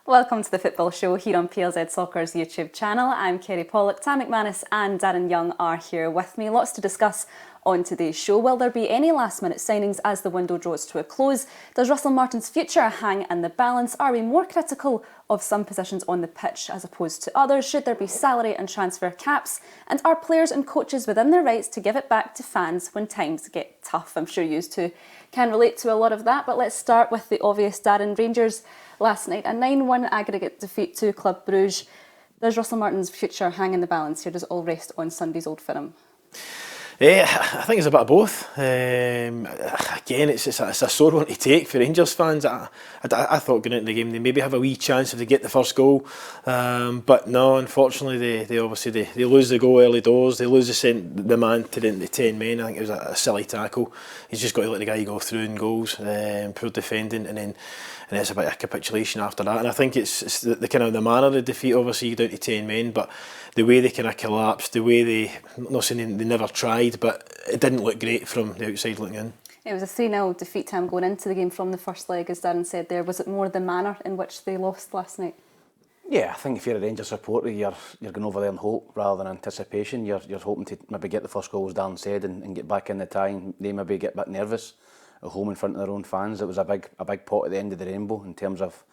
Welcome to the Football Show here on PLZ Soccer's YouTube channel. I'm Kerry, Pollock, McManus and Darren Young are here with me. Lots to discuss on today's show. Will there be any last minute signings as the window draws to a close? Does Russell Martin's future hang in the balance? Are we more critical of some positions on the pitch as opposed to others? Should there be salary and transfer caps? And are players and coaches within their rights to give it back to fans when times get tough? I'm sure you two can relate to a lot of that, but let's start with the obvious. Darren, Rangers last night, a 9-1 aggregate defeat to Club Brugge. Does Russell Martin's future hang in the balance here? Does it all rest on Sunday's Old Firm? I think it's a bit of both. Again, it's a sore one to take for Rangers fans. I thought going into the game they maybe have a wee chance if they get the first goal, but no, unfortunately they obviously lose the goal early doors. They lose the man to the 10 men. I think it was a silly tackle. He's just got to let the guy go through in goals. Poor defending, and it's a bit of a capitulation after that. And I think it's the kind of the manner of the defeat. Obviously down to 10 men, but the way they kind of collapsed, the way they, I'm not saying they never tried, but it didn't look great from the outside looking in. It was a 3-0 defeat time going into the game from the first leg, as Darren said there. Was it more the manner in which they lost last night? Yeah, I think if you're a Rangers supporter, you're going over there in hope rather than anticipation. You're hoping to maybe get the first goal, as Darren said, and get back in the tie, and they maybe get a bit nervous at home in front of their own fans. It was a big pot at the end of the rainbow in terms of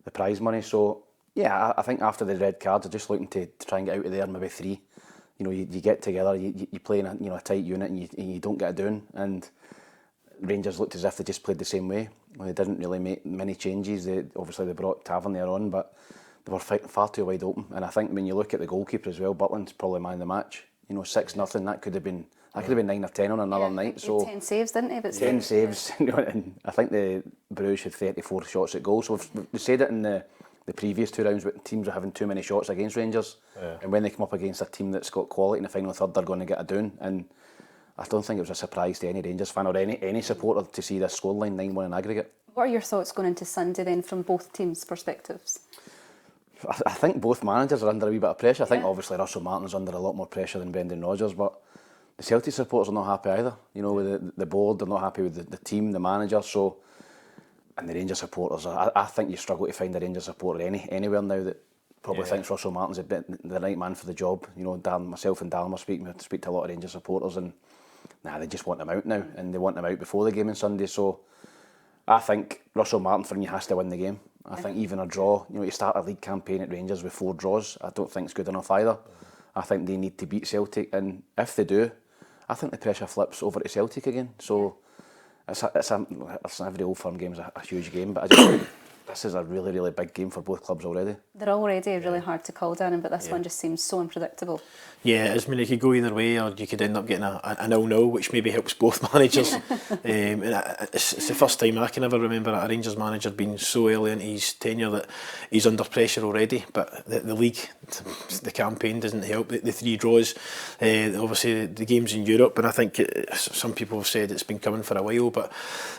the prize money. So yeah, I think after the red cards, they're just looking to try and get out of there maybe 3. You know, you get together, you play in a tight unit, and you don't get it doing. And Rangers looked as if they just played the same way. They didn't really make many changes. Obviously they brought Tavernier on, but they were fighting far too wide open. And I think when you look at the goalkeeper as well, Butland's probably man of the match. 6-0, that could have been 9 or 10 on another night. So 10 saves, didn't he? But 10 saves, and I think the Bruges had 34 shots at goal. So we said it in the previous 2 rounds, but teams are having too many shots against Rangers, and when they come up against a team that's got quality in the final third, they're going to get a doing. And I don't think it was a surprise to any Rangers fan or any supporter to see this scoreline 9-1 in aggregate. What are your thoughts going into Sunday then, from both teams' perspectives? I think both managers are under a wee bit of pressure. I think obviously Russell Martin's under a lot more pressure than Brendan Rodgers, but the Celtic supporters are not happy either. With the board, they're not happy with the team, the manager. So, and the Rangers supporters, I think you struggle to find a Rangers supporter anywhere now that probably thinks Russell Martin's the right man for the job. Darren, myself and Darren speak to a lot of Rangers supporters, and they just want him out now, and they want him out before the game on Sunday. So I think Russell Martin, for me, has to win the game. I think even a draw, to start a league campaign at Rangers with 4 draws, I don't think it's good enough either. I think they need to beat Celtic, and if they do, I think the pressure flips over to Celtic again. So it's every Old Firm game is a huge game, but I just think this is a really, really big game for both clubs already. They're already really hard to call down, but this one just seems so unpredictable. Yeah, it could go either way, or you could end up getting a 0-0, which maybe helps both managers. And it's the first time I can ever remember a Rangers manager being so early into his tenure that he's under pressure already. But the league, the campaign doesn't help. The 3 draws, obviously the games in Europe, and I think some people have said it's been coming for a while, but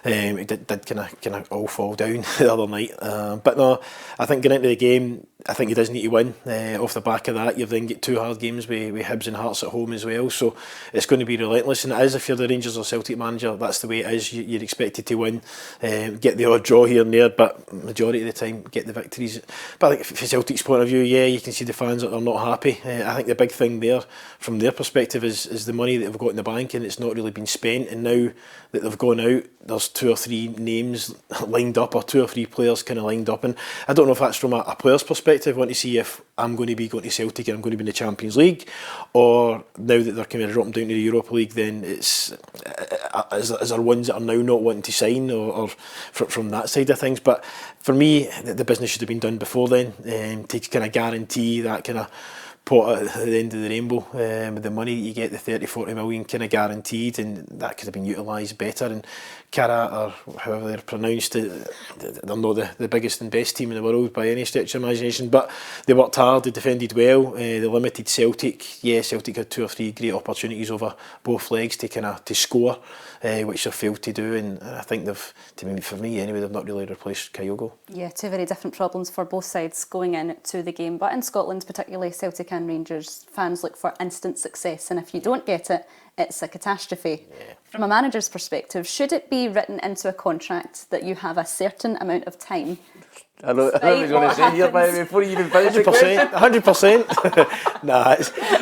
it did kind of all fall down the other night. But no, I think going into the game, I think he does need to win. Off the back of that, you've then got 2 hard games with Hibs and Hearts at home as well, so it's going to be relentless. And it is, if you're the Rangers or Celtic manager, that's the way it is. You're expected to win, get the odd draw here and there, but majority of the time get the victories. But I think from Celtic's point of view, you can see the fans that are not happy. I think the big thing there from their perspective is the money that they've got in the bank, and it's not really been spent. And now that they've gone out, there's 2 or 3 names lined up, or 2 or 3 players kind of lined up, and I don't know if that's from a player's perspective, want to see if I'm going to be going to Celtic and I'm going to be in the Champions League, or now that they're kind of dropping down to the Europa League, then is there ones that are now not wanting to sign, or from that side of things. But for me, the business should have been done before then, to kind of guarantee that kind of pot at the end of the rainbow, with the money that you get, the 30-40 million kind of guaranteed, and that could have been utilised better. And Karat, or however they're pronounced, they're not the biggest and best team in the world by any stretch of imagination, but they worked hard, they defended well, they limited Celtic. Celtic had 2 or 3 great opportunities over both legs to score, which they've failed to do, and I think for me anyway, they've not really replaced Kyogo. Yeah, 2 very different problems for both sides going into the game, but in Scotland particularly, Celtic and Rangers fans look for instant success, and if you don't get it, it's a catastrophe. From a manager's perspective, should it be written into a contract that you have a certain amount of time I know what I was going to say here, by the way, before you even finish the question. 100%. Nah, I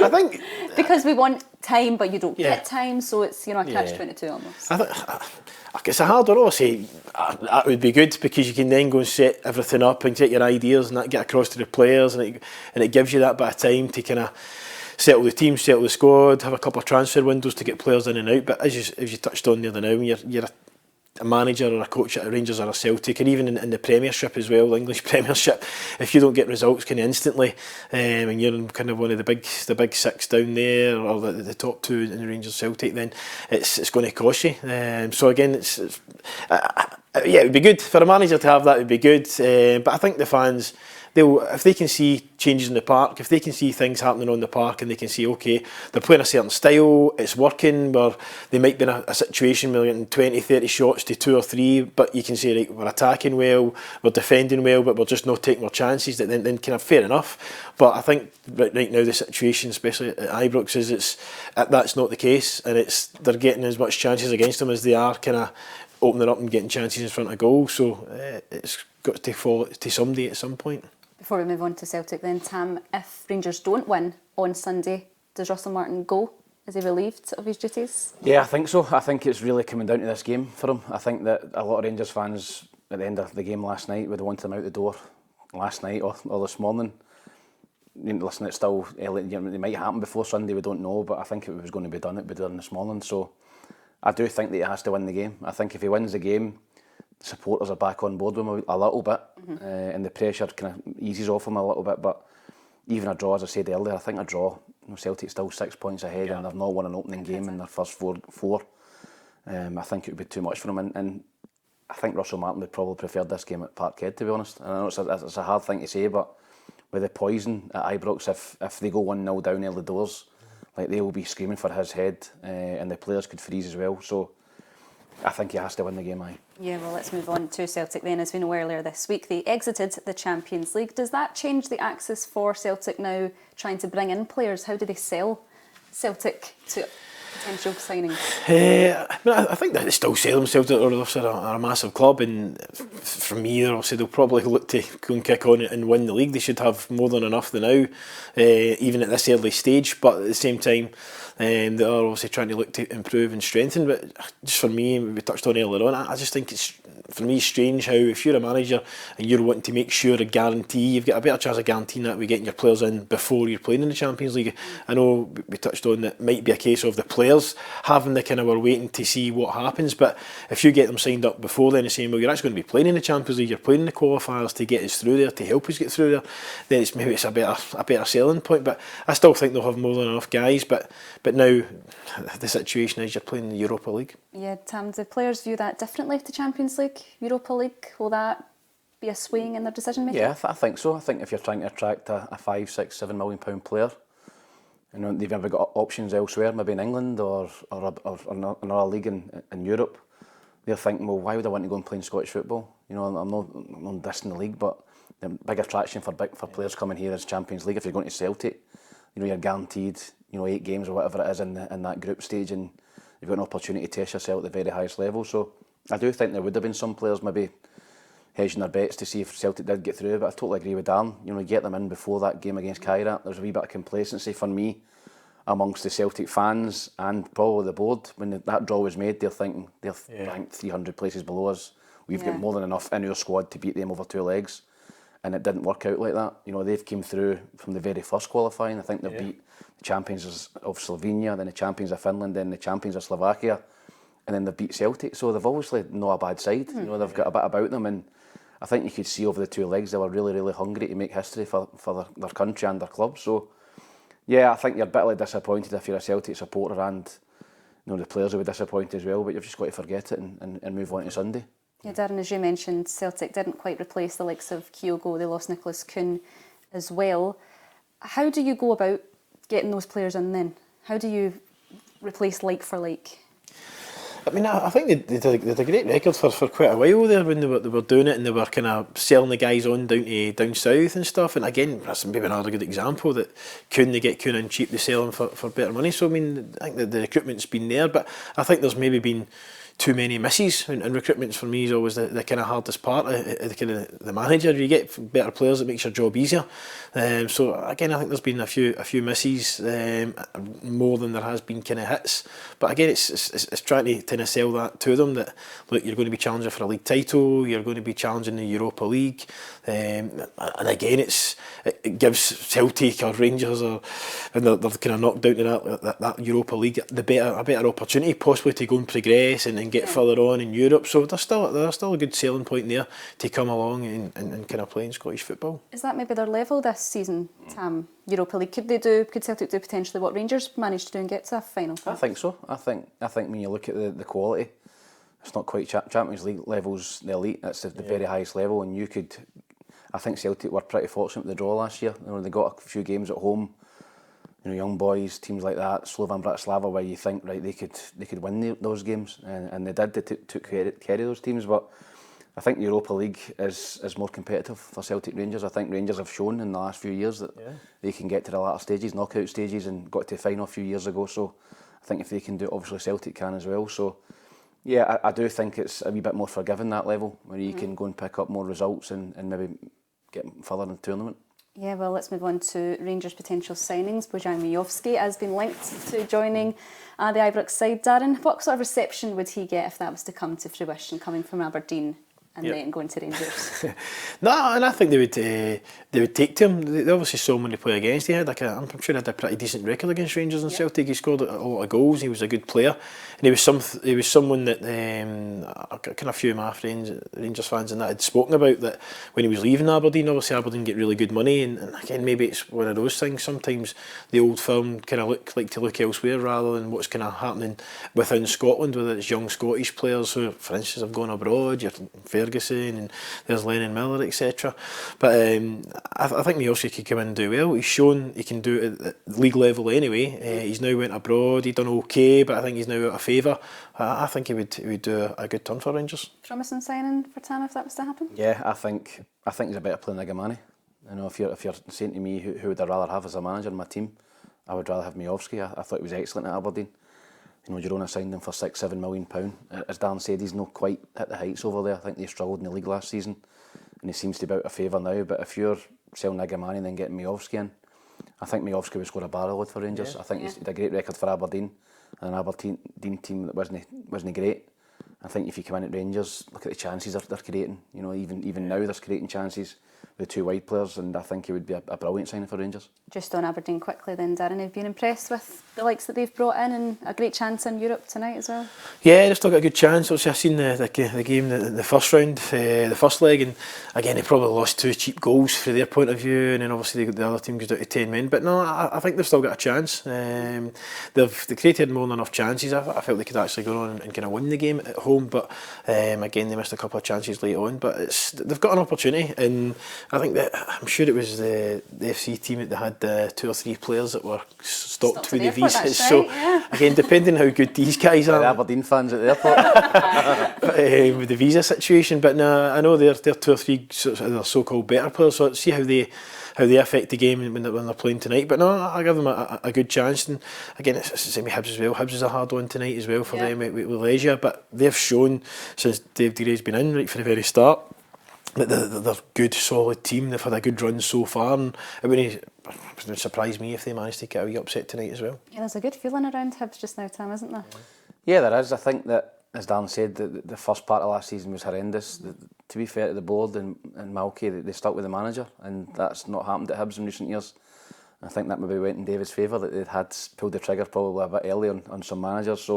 think... Because we want time, but you don't get time, so it's, you know, a catch-22 almost. I think it's a hard one. Obviously, that would be good because you can then go and set everything up and get your ideas and that get across to the players, and it gives you that bit of time to kind of settle the team, settle the squad, have a couple of transfer windows to get players in and out. But as you touched on the other now, when you're a manager or a coach at a Rangers or a Celtic, and even in the Premiership as well, the English Premiership, if you don't get results kind of instantly, and you're in kind of one of the big six down there, or the top two in the Rangers Celtic, then it's going to cost you. So again, it would be good for a manager to have that. It would be good, but I think the fans, if they can see changes in the park, if they can see things happening on the park, and they can see, okay, they're playing a certain style, it's working, where they might be in a situation where you're getting 20, 30 shots to 2 or 3, but you can say, right, we're attacking well, we're defending well, but we're just not taking our chances, then kind of fair enough. But I think right now the situation, especially at Ibrox, is that's not the case, and they're getting as much chances against them as they are kind of opening up and getting chances in front of goal. So it's got to fall to somebody at some point. Before we move on to Celtic then, Tam, if Rangers don't win on Sunday, does Russell Martin go? Is he relieved of his duties? Yeah, I think so. I think it's really coming down to this game for him. I think that a lot of Rangers fans at the end of the game last night would have wanted him out the door last night or this morning. Listen, it's still early. It might happen before Sunday, we don't know, but I think if it was going to be done, it would be done this morning. So I do think that he has to win the game. I think if he wins the game, supporters are back on board with him a little bit, and the pressure kind of eases off him a little bit. But even a draw, as I said earlier, I think a draw, Celtic's still 6 points ahead, and they've not won an opening game in their first four. I think it would be too much for them, and I think Russell Martin would probably prefer this game at Parkhead, to be honest. And I know it's a hard thing to say, but with the poison at Ibrox, if they go 1-0 down early doors, like, they will be screaming for his head, and the players could freeze as well. So I think he has to win the game, aye. Yeah, well, let's move on to Celtic then. As we know, earlier this week, they exited the Champions League. Does that change the axis for Celtic now, trying to bring in players? How do they sell Celtic to potential signings? I think that they still sell themselves as a massive club, and for me, they'll probably look to go and kick on and win the league. They should have more than enough now, even at this early stage. But at the same time, they are obviously trying to look to improve and strengthen. But just for me, we touched on earlier on, I just think it's, for me, strange how if you're a manager and you're wanting to make sure you've got a better chance of guaranteeing that with getting your players in before you're playing in the Champions League. I know we touched on that it might be a case of the players having the kind of, we're waiting to see what happens, but if you get them signed up before then and saying, well, you're actually going to be playing in the Champions League, you're playing in the qualifiers to get us through there, to help us get through there, then maybe it's a better selling point. But I still think they'll have more than enough guys, but now the situation is you're playing in the Europa League. Yeah, Tam, do players view that differently to Champions League, Europa League? Will that be a swing in their decision making? Yeah, I think so. I think if you're trying to attract a £5, £6, £7 million player, and they've ever got options elsewhere, maybe in England or another league in Europe, they're thinking, well, why would I want to go and play in Scottish football? I'm not dissing the league, but the big attraction for players coming here is Champions League. If you're going to Celtic, you're guaranteed 8 games or whatever it is in that group stage, and you've got an opportunity to test yourself at the very highest level. So I do think there would have been some players maybe hedging their bets to see if Celtic did get through, but I totally agree with Darren. Get them in before that game against Kerry. There's a wee bit of complacency for me amongst the Celtic fans and probably the board. When that draw was made, they're thinking they're ranked 300 places below us. We've got more than enough in our squad to beat them over 2 legs, and it didn't work out like that. They've came through from the very first qualifying. I think they've beat the champions of Slovenia, then the champions of Finland, then the champions of Slovakia, and then they've beat Celtic. So they've obviously not a bad side. They've got a bit about them, and I think you could see over the 2 legs they were really, really hungry to make history for their country and their club. So yeah, I think you're bitterly disappointed if you're a Celtic supporter, and the players will be disappointed as well, but you've just got to forget it and move on to Sunday. Yeah, Darren, as you mentioned, Celtic didn't quite replace the likes of Kyogo. They lost Nicholas Kuhn as well. How do you go about getting those players in then? How do you replace like for like? I mean, I think they did a great record for quite a while there when they were doing it, and they were kind of selling the guys on down south and stuff. And again, that's maybe another good example that they get Kuhn in cheap, they sell them for better money. So I mean, I think that the recruitment's been there, but I think there's maybe been too many misses, and recruitment for me is always the kind of hardest part of the manager. You get better players, it makes your job easier. So again, I think there's been a few misses, more than there has been kind of hits. But again, it's trying to kind of sell that to them, that look, you're going to be challenging for a league title, you're going to be challenging the Europa League, and again, it gives Celtic or Rangers, or and they're kind of knocked down to that Europa League, a better opportunity possibly to go and progress and get further on in Europe. So there's still a good selling point there to come along and kind of play in Scottish football. Is that maybe their level this season, Tam? Europa League, could Celtic do potentially what Rangers managed to do and get to a final? I think so. I think when you look at the quality, it's not quite Champions League levels, the elite. It's the very highest level, and I think Celtic were pretty fortunate with the draw last year. You know, they got a few games at home. You know, young boys, teams like that, Slovan Bratislava, where you think, right, they could win those games, and they did. They took Kerry those teams, but I think the Europa League is more competitive for Celtic Rangers. I think Rangers have shown in the last few years that they can get to the latter stages, knockout stages, and got to the final a few years ago. So I think if they can do it, obviously Celtic can as well. So yeah, I do think it's a wee bit more forgiving, that level, where you can go and pick up more results and maybe get further in the tournament. Yeah, well, let's move on to Rangers' potential signings. Bojan Mijovski has been linked to joining the Ibrox side. Darren, what sort of reception would he get if that was to come to fruition, coming from Aberdeen and then going to Rangers? No, and I think they would take to him. They obviously saw him when they play against. He had I'm sure he had a pretty decent record against Rangers and Celtic. He scored a lot of goals. He was a good player, and he was someone that kind of a few of my friends, Rangers fans, and that had spoken about, that when he was leaving Aberdeen. Obviously, Aberdeen get really good money, and again, maybe it's one of those things. Sometimes the old firm kind of like to look elsewhere rather than what's kind of happening within Scotland, whether it's young Scottish players who, for instance, have gone abroad. Ferguson, and there's Lennon Miller, etc. But I think Mijovski could come in and do well. He's shown he can do it at league level anyway. He's now went abroad. He's done okay, but I think he's now out of favour. I think he would do a good turn for Rangers. Promising signing for Tam if that was to happen? Yeah, I think he's a better player than Nagimani. You know, if you're saying to me who would I rather have as a manager in my team, I would rather have Mijovski. I thought he was excellent at Aberdeen. You know, Girona signed him for £6-7 million. As Darren said, he's not quite at the heights over there. I think they struggled in the league last season, and he seems to be out of favour now. But if you're selling Nagimani and then getting Mijovski in, I think Mijovski would score a barrel load for Rangers. I think he's had a great record for Aberdeen, and an Aberdeen team that wasn't great. I think if you come in at Rangers, look at the chances they're creating. You know, even now they're creating chances with two wide players, and I think he would be a brilliant signing for Rangers. Just on Aberdeen quickly then, Darren, have you been impressed with the likes that they've brought in, and a great chance in Europe tonight as well? Yeah, they've still got a good chance. Obviously, I've seen the game, the first round, the first leg, and again they probably lost two cheap goals from their point of view, and then obviously the other team goes down to 10 men. But no, I think they've still got a chance. They've created more than enough chances. I felt they could actually go on and kind of win the game at home, but again they missed a couple of chances late on. But they've got an opportunity, and I think that I'm sure it was the FC team that they had 2 or 3 players that were stopped with the visas. Right, so again, depending how good these guys are, Aberdeen fans at the airport, with the visa situation. But no, I know they're 2 or 3 so-called better players. So let's see how they affect the game when they're playing tonight. But no, I give them a good chance. And again, it's the same with Hibs as well. Hibs is a hard one tonight as well for them with Legia. But they've shown since Dave Deary's been in right from the very start that they're a good, solid team. They've had a good run so far, and it wouldn't surprise me if they managed to get a wee upset tonight as well. Yeah, there's a good feeling around Hibs just now, Tam, isn't there? Yeah, there is. I think that, as Dan said, the first part of last season was horrendous. To be fair to the board and Malky, they stuck with the manager, and that's not happened at Hibs in recent years. I think that maybe went in David's favour, that they'd had pulled the trigger probably a bit early on some managers.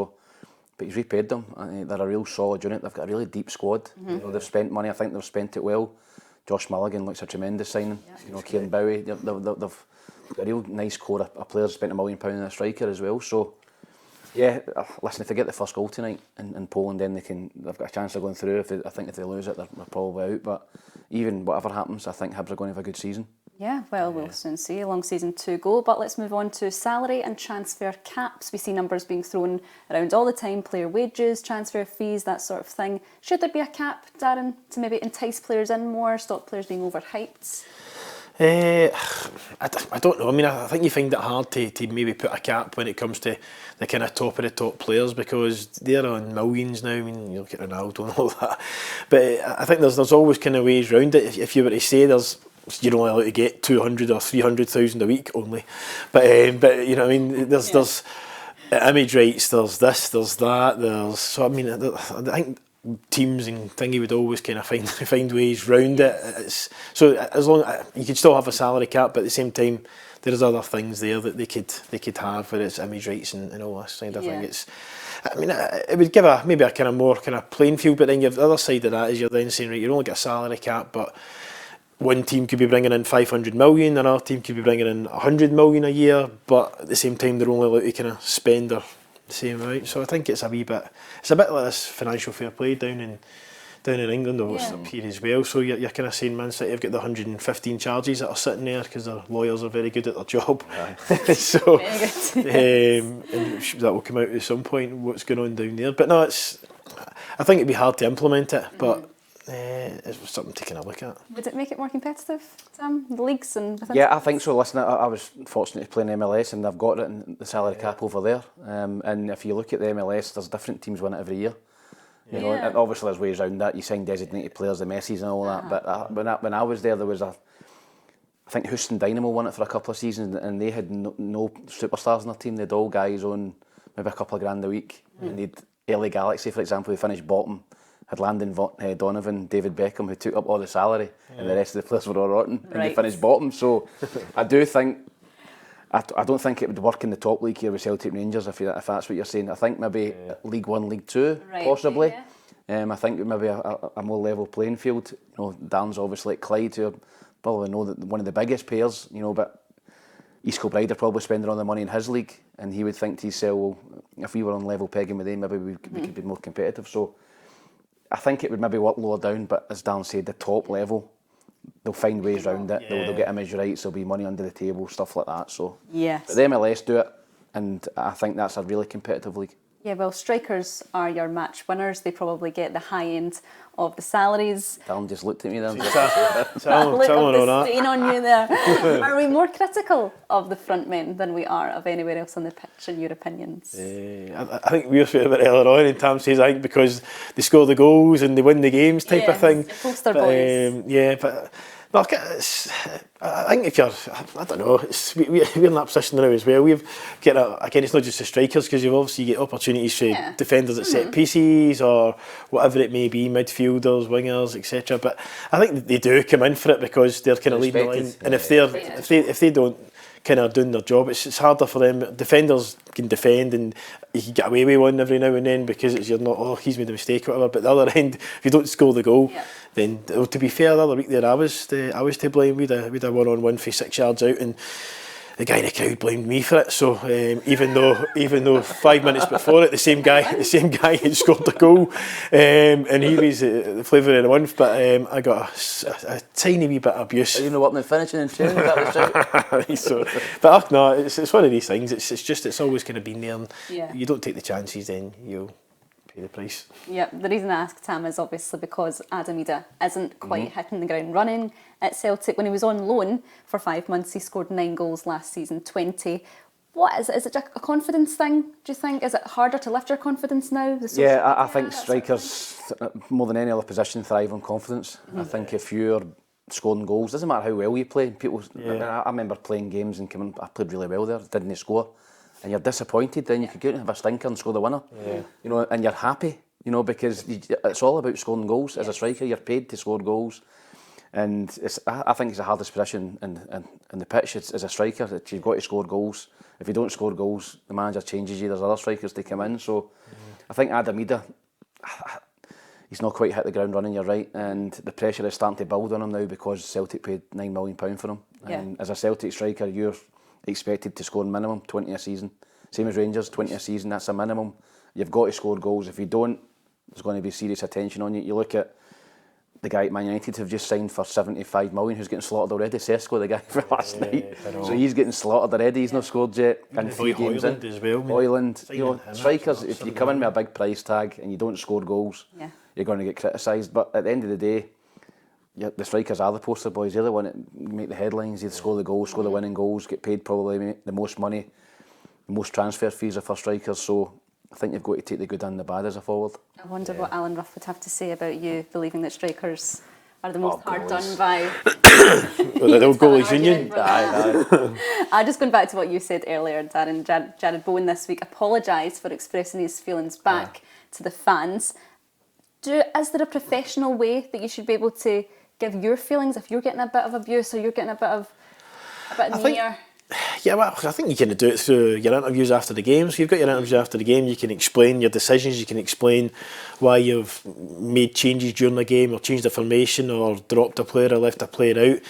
But he's repaid them. They're a real solid unit. They've got a really deep squad. You know, they've spent money. I think they've spent it well. Josh Mulligan looks a tremendous signing. You know, Kieran Bowie. They've got a real nice core of players. Spent £1 million on a striker as well. So, yeah, listen, if they get the first goal tonight in Poland, then they've got a chance of going through. I think if they lose it, they're probably out. But even whatever happens, I think Hibs are going to have a good season. Yeah, well, we'll soon see. A long season to go. But let's move on to salary and transfer caps. We see numbers being thrown around all the time. Player wages, transfer fees, that sort of thing. Should there be a cap, Darren, to maybe entice players in more, stop players being overhyped? I don't know. I mean, I think you find it hard to maybe put a cap when it comes to the kind of top of the top players, because they're on millions now. I mean, you look at Ronaldo and all that. But I think there's always kind of ways round it. If you were to say you're only allowed to get 200 or 300,000 a week only. But you know what I mean? There's image rights, there's this, there's that, so I mean, I think teams and thingy would always kind of find ways round it. So as long you could still have a salary cap, but at the same time there's other things there that they could have, whether it's image rights and all this kind of thing. I mean, it would give maybe a kind of more kind of playing field, but then you have the other side of that is you're then saying, right, you only get a salary cap, but one team could be bringing in 500 million, another team could be bringing in 100 million a year, but at the same time they're only allowed to kind of spend the same amount. So I think it's a bit like this financial fair play down in England, or it's up here as well. So you're kind of saying Man City have got the 115 charges that are sitting there because their lawyers are very good at their job. So and that will come out at some point, what's going on down there. But no, I think it'd be hard to implement it, but it's something to kind of look at. Would it make it more competitive, Sam? The leagues and I think so. Listen, I was fortunate to play in MLS, and they've got it in the salary cap over there. And if you look at the MLS, there's different teams win it every year. You know, and obviously there's ways around that. You sign designated players, the Messis and all that. But when I was there was I think Houston Dynamo won it for a couple of seasons, and they had no superstars in their team. They had all guys on maybe a couple of grand a week. And they'd LA Galaxy, for example, who finished bottom, had Landon Donovan, David Beckham, who took up all the salary, and the rest of the players were all rotten, and they finished bottom. So I do think, I don't think it would work in the top league here with Celtic Rangers, if that's what you're saying. I think maybe League One, League Two, possibly. I think maybe a more level playing field. You know, Darren's obviously at Clyde, who probably know that one of the biggest players, you know, but East Kilbride are probably spending all the money in his league, and he would think to himself, well, if we were on level pegging with them, maybe we could be more competitive. So I think it would maybe work lower down, but as Dan said, the top level, they'll find ways around it. They'll get image rights, there'll be money under the table, stuff like that. So but the MLS do it, and I think that's a really competitive league. Yeah, well, strikers are your match winners. They probably get the high end of the salaries. Darren just looked at me then. Tell on that. Stain on you there. Are we more critical of the front men than we are of anywhere else on the pitch, in your opinions? I think we were speaking about earlier on, and Tam says I think because they score the goals and they win the games type of thing. Poster boys. But look, I think if you're, I don't know, we're in that position now as well. We've got again, it's not just the strikers, because you obviously get opportunities for defenders at set pieces or whatever it may be, midfielders, wingers, etc. But I think they do come in for it because they're kind of leading the line, and if they don't kind of doing their job, it's harder for them. Defenders can defend and you can get away with one every now and then because you're not, he's made a mistake or whatever, but the other end, if you don't score the goal, then to be fair, the other week there I was to blame. We had a one-on-one for 6 yards out, and the guy in the crowd blamed me for it. So even though 5 minutes before it, the same guy had scored the goal, and he was the flavour of the month. But I got a tiny wee bit of abuse. You know what? I'm finishing and training. That was right. So, but no, it's one of these things. It's always kind of been there. And you don't take the chances, then you'll pay the price. Yeah, the reason I asked Tam is obviously because Adam Ida isn't quite hitting the ground running at Celtic. When he was on loan for 5 months, he scored 9 goals last season, 20. What is it? Is it a confidence thing, do you think? Is it harder to lift your confidence now? I think strikers, more than any other position, thrive on confidence. I think if you're scoring goals, doesn't matter how well you play. I remember playing games and I played really well there, didn't score, and you're disappointed. Then you could go out and have a stinker and score the winner. You know, and you're happy. You know, because it's all about scoring goals. As a striker, you're paid to score goals. And I think it's the hardest position in the pitch. As a striker, that you've got to score goals. If you don't score goals, the manager changes you. There's other strikers to come in. So I think Adam Ida, he's not quite hit the ground running, you're right. And the pressure is starting to build on him now because Celtic paid £9 million for him. And as a Celtic striker, you're expected to score minimum 20 a season. Same as Rangers, 20 a season, that's a minimum. You've got to score goals. If you don't, there's going to be serious attention on you. You look at the guy at Man United have just signed for 75 million, who's getting slaughtered already. Sesko, the guy from last night. So he's getting slaughtered already. He's not scored yet. And 3 games in. As well, Hoyland, you know, strikers, if you come in with a big price tag and you don't score goals, you're going to get criticised. But at the end of the day, the strikers are the poster boys. They're the one that make the headlines. They score the goals, score the winning goals, get paid probably the most money, the most transfer fees are for strikers. So I think you've got to take the good and the bad as a forward. I wonder what Alan Rough would have to say about you believing that strikers are the most hard goalies. done by. The old goalies union. I just going back to what you said earlier, Darren. Jared Bowen this week apologised for expressing his feelings back to the fans. Is there a professional way that you should be able to give your feelings if you're getting a bit of abuse or you're getting a bit of near? Yeah, well, I think you can do it through your interviews after the game. So you've got your interviews after the game, you can explain your decisions, you can explain why you've made changes during the game or changed the formation or dropped a player or left a player out.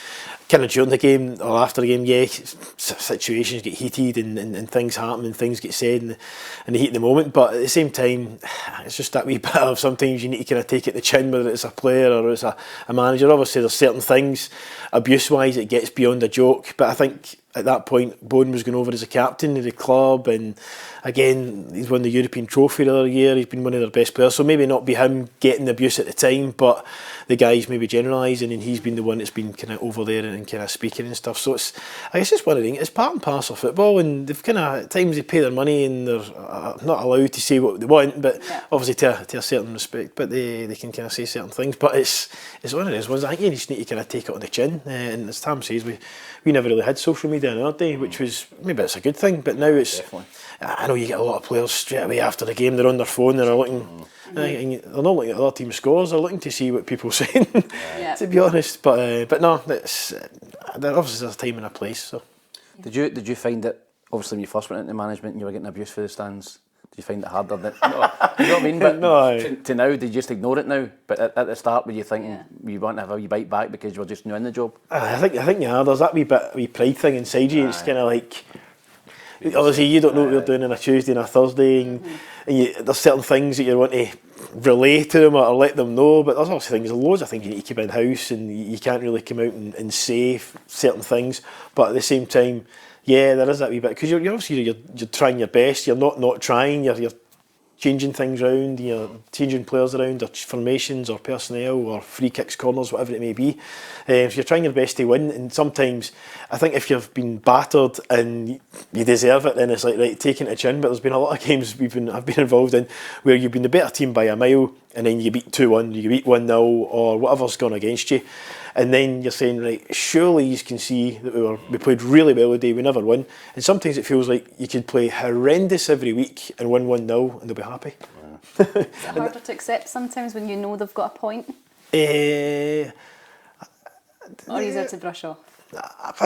Kind of during the game or after the game, yeah, situations get heated and things happen and things get said in the heat of the moment. But at the same time, it's just that wee bit of sometimes you need to kind of take it to the chin, whether it's a player or it's a manager. Obviously, there's certain things, abuse-wise, it gets beyond a joke. But I think at that point, Bowen was going over as a captain of the club, and again, he's won the European trophy the other year. He's been one of their best players, so maybe not be him getting the abuse at the time, but the guy's maybe generalising, and he's been the one that's been kind of over there and kind of speaking and stuff. So I guess it's one of the things. It's part and parcel of football, and they've kind of at times they pay their money and they're not allowed to say what they want, but obviously to a certain respect. But they can kind of say certain things. But it's one of those ones. I think you just need to kind of take it on the chin. And as Tam says, we never really had social media in our day, which was maybe it's a good thing. But now it's. Definitely. I know you get a lot of players straight away after the game. They're on their phone. They're looking. They're not looking at the other team's scores. They're looking to see what people are saying. To be honest, but no, it's obviously there's a time and a place. So, did you find that obviously when you first went into management and you were getting abuse for the stands? Did you find it harder? You know what I mean? But to now, did you just ignore it now? But at the start, were you thinking you want to have a wee bite back because you were just new in the job? I think there's that wee pride thing inside you. It's kind of like. Obviously, you don't know what you're doing on a Tuesday and a Thursday, and there's certain things that you want to relay to them or let them know. But there's also loads of things you need to keep in house, and you can't really come out and say certain things. But at the same time, yeah, there is that wee bit because you're trying your best. You're not trying. You're changing things around. You're changing players around, or formations, or personnel, or free kicks, corners, whatever it may be. So you're trying your best to win. And sometimes, I think if you've been battered and you deserve it, then it's like right, taking it to chin. But there's been a lot of games I've been involved in where you've been the better team by a mile, and then you beat 2-1, you beat 1-0, or whatever's gone against you. And then you're saying, right, surely you can see that we played really well today, we never won. And sometimes it feels like you could play horrendous every week and win 1-0 and they'll be happy. Is it harder to accept sometimes when you know they've got a point? Or easier to brush off?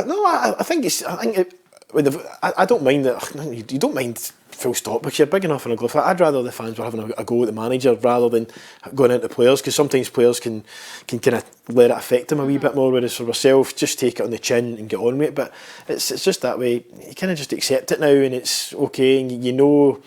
No, I think I don't mind that. You don't mind full stop because you're big enough in a glove. I'd rather the fans were having a go at the manager rather than going into players, because sometimes players can kind of let it affect them a wee bit more, whereas for myself, just take it on the chin and get on with it. But it's just that way. You kind of just accept it now, and it's okay, and you know.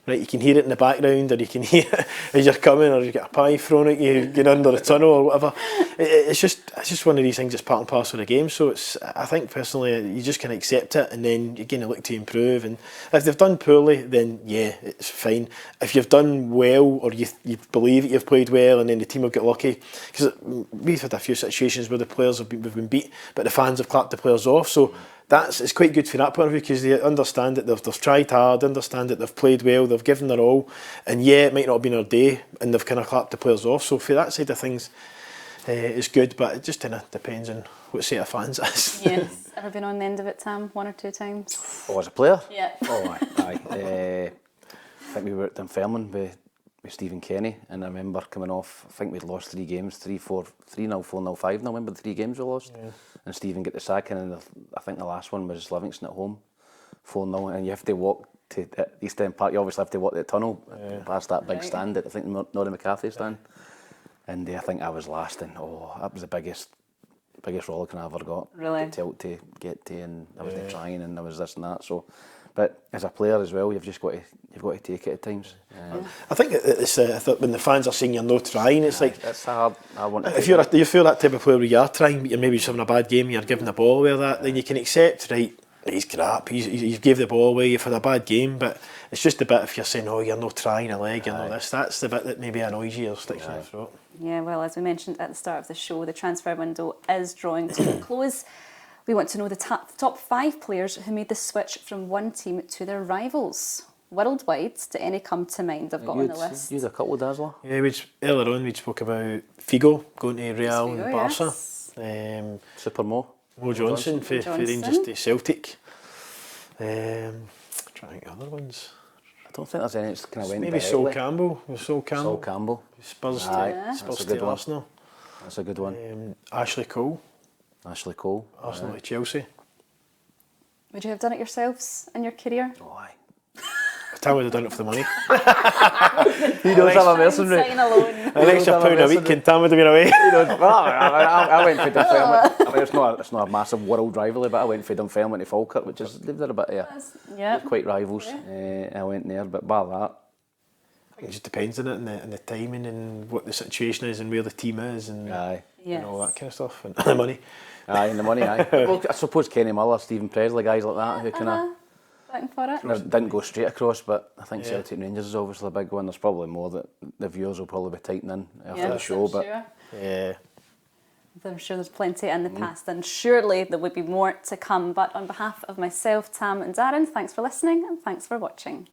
Right, you can hear it in the background, or you can hear it as you're coming, or you get a pie thrown at you, get under the tunnel or whatever. It's just one of these things that's part and parcel of the game. So I think personally, you just can accept it, and then you're going to look to improve. And if they've done poorly, then yeah, it's fine. If you've done well, or you believe that you've played well, and then the team have got lucky, because we've had a few situations where the players we've been beat, but the fans have clapped the players off. So. It's quite good for that point of view, because they understand that they've tried hard, understand that they've played well, they've given their all, and yeah, it might not have been their day, and they've kind of clapped the players off. So for that side of things, it's good, but it just kind of depends on what set of fans it is. Yes. Ever been on the end of it, Tam? 1 or 2 times? Oh, as a player? Yeah. Oh, aye. I think we were at Dunfermline with Stephen Kenny, and I remember coming off, I think we'd lost 3 games, 3-0, 4-0, 5-0. I remember the 3 games we lost. Yeah. And Stephen got the sack, and I think the last one was Livingston at home, 4-0, and you have to walk to East End Park. You obviously have to walk the tunnel past that big stand at, I think, the Norrie McCarthy stand. And I think I was last, and that was the biggest rollicking I ever got. Really? To get to, and I wasn't trying, and there was this and that. So, but as a player as well, you've got to take it at times. I think it's when the fans are saying you're not trying, it's like it's hard. If you feel that type of player where you are trying, but you're maybe just having a bad game, you're giving the ball away, then you can accept, right, He's crap. He's gave the ball away. You've had a bad game, but it's just the bit if you're saying, oh, you're not trying a leg, you're not this. That's the bit that maybe annoys you or sticks in your throat. Yeah, well, as we mentioned at the start of the show, the transfer window is drawing to a close. We want to know the top 5 players who made the switch from one team to their rivals. Worldwide, do any come to mind? I've got on the list. You had a couple, Dazzler. Yeah, earlier on we spoke about Figo going to Real and Barca. Yes. Super Mo. Mo Johnson for Rangers to Celtic. Trying to think of other ones. I don't think there's any that's kind of went Maybe directly. Sol Campbell. Sol Campbell. Spurs That's a good to one. Arsenal. That's a good one. Ashley Cole. Ashley Cole. Arsenal to Chelsea. Would you have done it yourselves in your career? Oh, aye. I would have done it for the money. He does have a mercenary. Sign alone. An extra £1 a week and Tam would have been away. I went for Dunfermline. I mean, it's not a massive world rivalry, but I went for Dunfermline to Falkirk, which is they're a bit quite rivals. I went there, but bar that. I think it just depends on it and the timing and what the situation is and where the team is and all that kind of stuff and the money. Aye, and the money, aye. Well, I suppose Kenny Muller, Stephen Presley, guys like that who kind of For it. didn't go straight across, but I think Celtic and Rangers is obviously a big one. There's probably more that the viewers will probably be tightening after the show, but Yeah. I'm sure there's plenty in the past, and surely there would be more to come. But on behalf of myself, Tam and Darren, thanks for listening and thanks for watching.